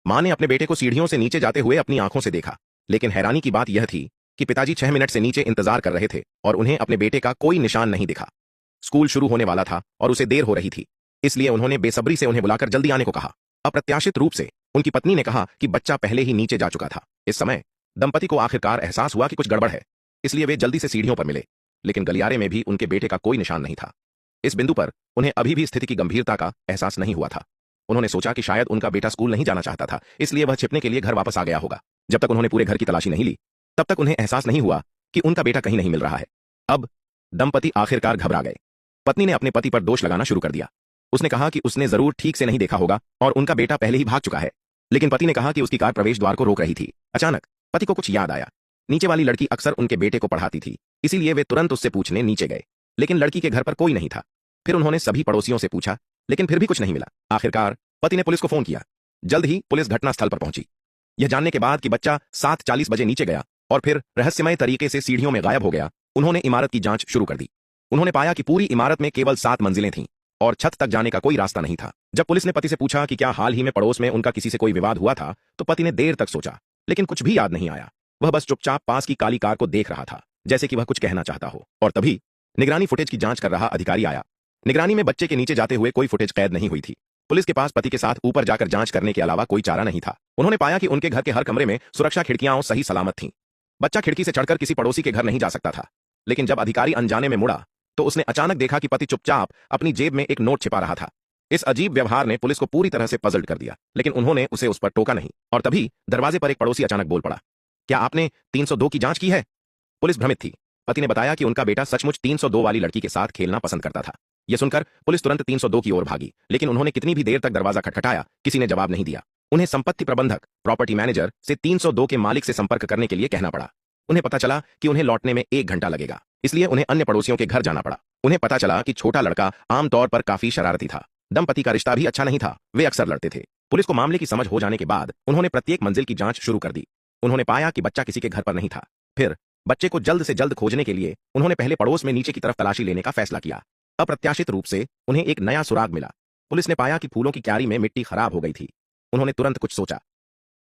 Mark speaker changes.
Speaker 1: मां ने अपने बेटे को सीढ़ियों से नीचे जाते हुए अपनी आंखों से देखा, लेकिन हैरानी की बात यह थी कि पिताजी 6 मिनट से नीचे इंतजार कर रहे थे और उन्हें अपने बेटे का कोई निशान नहीं दिखा। स्कूल शुरू होने वाला था और उसे देर हो रही थी, इसलिए उन्होंने बेसब्री से उन्हें बुलाकर जल्दी आने को कहा। अप्रत्याशित रूप से उनकी पत्नी ने कहा कि बच्चा पहले ही नीचे जा चुका था। इस समय दंपति को आखिरकार एहसास हुआ कि कुछ गड़बड़ है, इसलिए वे जल्दी से सीढ़ियों पर मिले, लेकिन गलियारे में भी उनके बेटे का कोई निशान नहीं था। इस बिंदु पर उन्हें अभी भी स्थिति की गंभीरता का एहसास नहीं हुआ था। उन्होंने सोचा कि शायद उनका बेटा स्कूल नहीं जाना चाहता था, इसलिए वह छिपने के लिए घर वापस आ गया होगा। जब तक उन्होंने पूरे घर की तलाशी नहीं ली, तब तक उन्हें एहसास नहीं हुआ कि उनका बेटा कहीं नहीं मिल रहा है। अब दंपति आखिरकार घबरा गए। पत्नी ने अपने पति पर दोष लगाना शुरू कर दिया। उसने कहा कि उसने जरूर ठीक से नहीं देखा होगा और उनका बेटा पहले ही भाग चुका है। लेकिन पति ने कहा कि उसकी कार प्रवेश द्वार को रोक रही थी। अचानक पति को कुछ याद आया। नीचे वाली लड़की अक्सर उनके बेटे को पढ़ाती थी, इसीलिए वे तुरंत उससे पूछने नीचे गए, लेकिन लड़की के घर पर कोई नहीं था। फिर उन्होंने सभी पड़ोसियों से पूछा, लेकिन फिर भी कुछ नहीं मिला। आखिरकार पति ने पुलिस को फोन किया। जल्द ही पुलिस घटनास्थल पर पहुंची। यह जानने के बाद कि बच्चा 7:40 बजे नीचे गया और फिर रहस्यमय तरीके से सीढ़ियों में गायब हो गया, उन्होंने इमारत की जांच शुरू कर दी। उन्होंने पाया कि पूरी इमारत में केवल 7 मंजिलें थीं और छत तक जाने का कोई रास्ता नहीं था। जब पुलिस ने पति से पूछा कि क्या हाल ही में पड़ोस में उनका किसी से कोई विवाद हुआ था, तो पति ने देर तक सोचा, लेकिन कुछ भी याद नहीं आया। वह बस चुपचाप पास की काली कार को देख रहा था, जैसे कि वह कुछ कहना चाहता हो। और तभी निगरानी फुटेज की जांच कर रहा अधिकारी आया। निगरानी में बच्चे के नीचे जाते हुए कोई फुटेज कैद नहीं हुई थी। पुलिस के पास पति के साथ ऊपर जाकर जांच करने के अलावा कोई चारा नहीं था। उन्होंने पाया कि उनके घर के हर कमरे में सुरक्षा खिड़कियां सही सलामत थीं। बच्चा खिड़की से चढ़कर किसी पड़ोसी के घर नहीं जा सकता था। लेकिन जब अधिकारी अनजाने में मुड़ा, तो उसने अचानक देखा कि पति चुपचाप अपनी जेब में एक नोट छिपा रहा था। इस अजीब व्यवहार ने पुलिस को पूरी तरह से पजल्ड कर दिया, लेकिन उन्होंने उसे उस पर टोका नहीं। और तभी दरवाजे पर एक पड़ोसी अचानक बोल पड़ा, क्या आपने 302 की जांच की है? पुलिस भ्रमित थी। पति ने बताया कि उनका बेटा सचमुच 302 वाली लड़की के साथ खेलना पसंद करता था। यह सुनकर पुलिस तुरंत 302 की ओर भागी, लेकिन उन्होंने कितनी भी देर तक दरवाजा खटखटाया, किसी ने जवाब नहीं दिया। उन्हें संपत्ति प्रबंधक, प्रॉपर्टी मैनेजर से 302 के मालिक से संपर्क करने के लिए कहना पड़ा। उन्हें पता चला कि उन्हें लौटने में 1 घंटा लगेगा, इसलिए उन्हें अन्य पड़ोसियों के घर जाना पड़ा। उन्हें पता चला कि छोटा लड़का आमतौर पर काफी शरारती था। दंपति का रिश्ता भी अच्छा नहीं था, वे अक्सर लड़ते थे। पुलिस को मामले की समझ हो जाने के बाद उन्होंने प्रत्येक मंजिल की जांच शुरू कर दी। उन्होंने पाया कि बच्चा किसी के घर पर नहीं था। फिर बच्चे को जल्द से जल्द खोजने के लिए उन्होंने पहले पड़ोस में नीचे की तरफ तलाशी लेने का फैसला किया। अप्रत्याशित रूप से उन्हें एक नया सुराग मिला। पुलिस ने पाया कि फूलों की क्यारी में मिट्टी खराब हो गई थी। उन्होंने तुरंत कुछ सोचा।